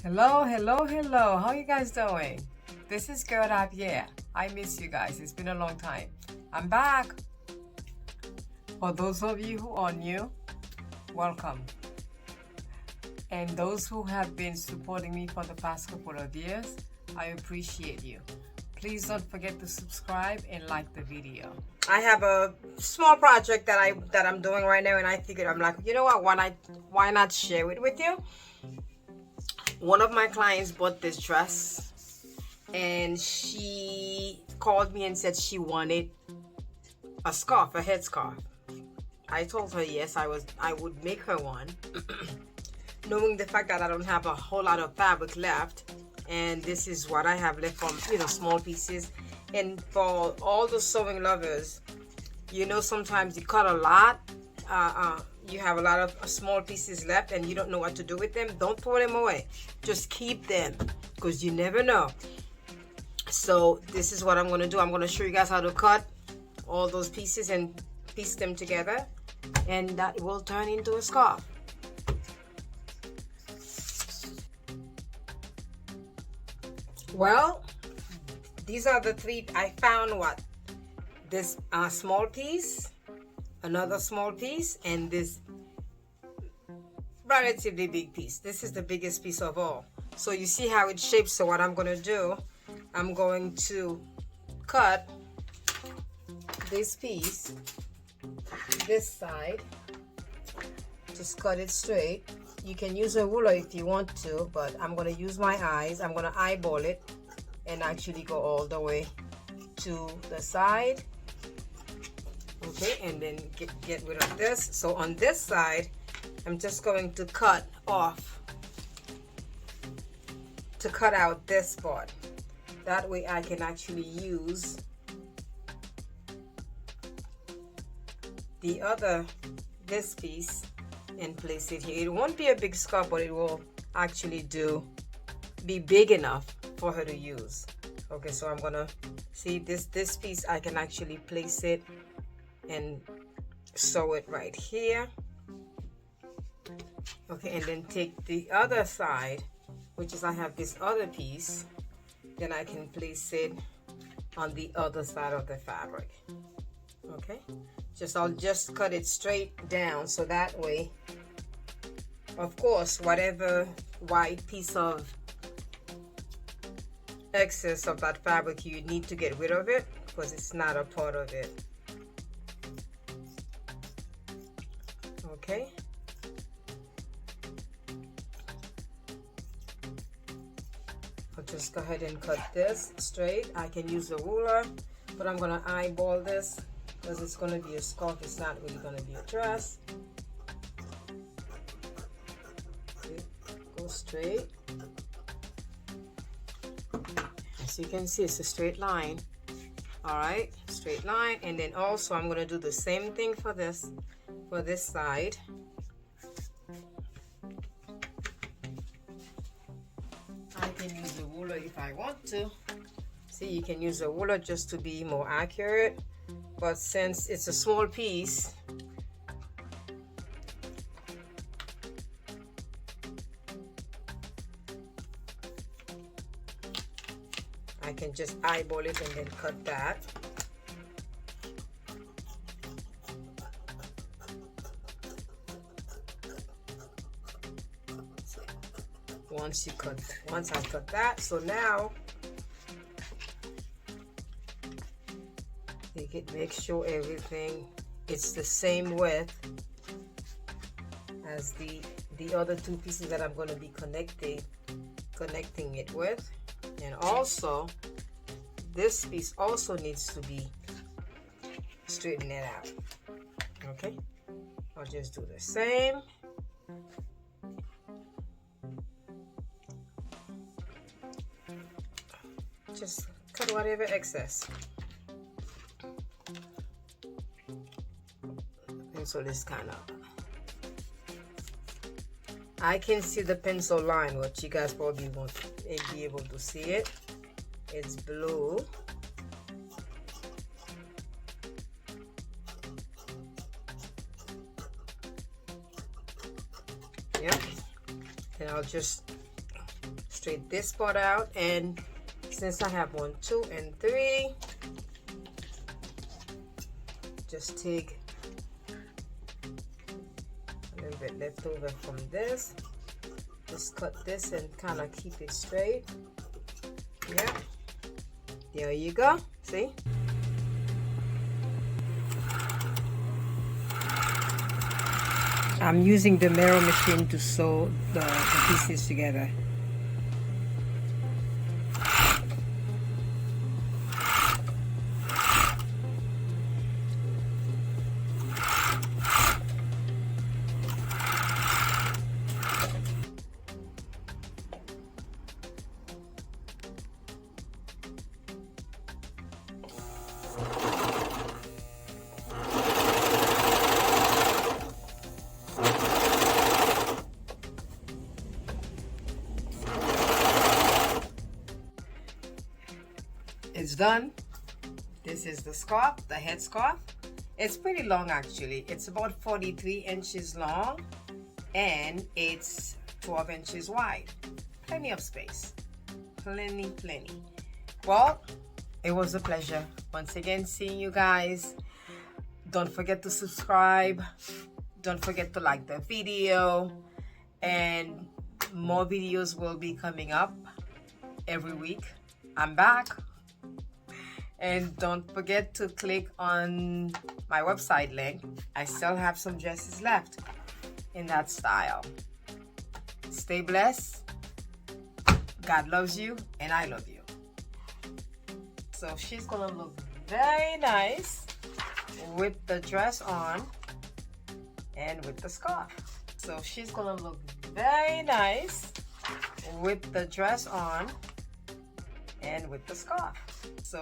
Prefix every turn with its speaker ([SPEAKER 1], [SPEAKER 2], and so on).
[SPEAKER 1] Hello, hello, hello. How you guys doing? This is Guerda, Pierre. I miss you guys. It's been a long time. I'm back. For those of you who are new, welcome. And those who have been supporting me for the past couple of years, I appreciate you. Please don't forget to subscribe and like the video. I have a small project that I'm doing right now, and I figured I'm like, you know what? Why not share it with you? One of my clients bought this dress, and she called me and said she wanted a scarf, a headscarf. I told her yes, I would make her one, knowing the fact that I don't have a whole lot of fabric left, and this is what I have left from small pieces. And for all the sewing lovers, sometimes you cut a lot. You have a lot of small pieces left and you don't know what to do with them. Don't throw them away. Just keep them, because you never know. So this is what I'm going to do. I'm going to show you guys how to cut all those pieces and piece them together, and that will turn into a scarf. Well, these are the three. I found this small piece, another small piece, and this relatively big piece. This is the biggest piece of all. So you see how it shapes. So what I'm going to do, I'm going to cut this piece, this side, just cut it straight. You can use a ruler if you want to, but I'm going to use my eyes. I'm going to eyeball it and actually go all the way to the side. Okay, and then get rid of this. So on this side, I'm just going to cut off, to cut out this part. That way I can actually use this piece and place it here. It won't be a big scarf, but it will actually be big enough for her to use. Okay, so I'm gonna see this piece. I can actually place it and sew it right here. Okay, and then take the other side, which is I have this other piece, then I can place it on the other side of the fabric. Okay, I'll just cut it straight down, so that way, of course, whatever white piece of excess of that fabric, you need to get rid of it, because it's not a part of it. Okay, I'll just go ahead and cut this straight. I can use a ruler, but I'm gonna eyeball this because it's gonna be a scarf. It's not really gonna be a dress. Okay, go straight. As you can see, it's a straight line. All right, straight line. And then also I'm gonna do the same thing for this side. I can use a ruler if I want to. See, you can use a ruler just to be more accurate, but since it's a small piece, I can just eyeball it and then cut that. Once I cut that, so now make sure everything it's the same width as the other two pieces that I'm going to be connecting it with. And also this piece also needs to be straightened out. Okay, I'll just do the same. Just cut whatever excess. And so this kind of, I can see the pencil line, but you guys probably won't be able to see it. It's blue. Yep. And I'll just straight this part out, and since I have 1, 2, and 3, just take a little bit left over from this. Just cut this and kind of keep it straight. Yeah, there you go. See? I'm using the mirror machine to sew the pieces together. It's done. This is the scarf, the head scarf. It's pretty long actually. It's about 43 inches long and it's 12 inches wide. Plenty of space. Plenty. Well, it was a pleasure once again seeing you guys. Don't forget to subscribe. Don't forget to like the video, and more videos will be coming up every week. I'm back. And don't forget to click on my website link. I still have some dresses left in that style. Stay blessed. God loves you and I love you. So she's gonna look very nice with the dress on and with the scarf. So she's gonna look very nice with the dress on and with the scarf. So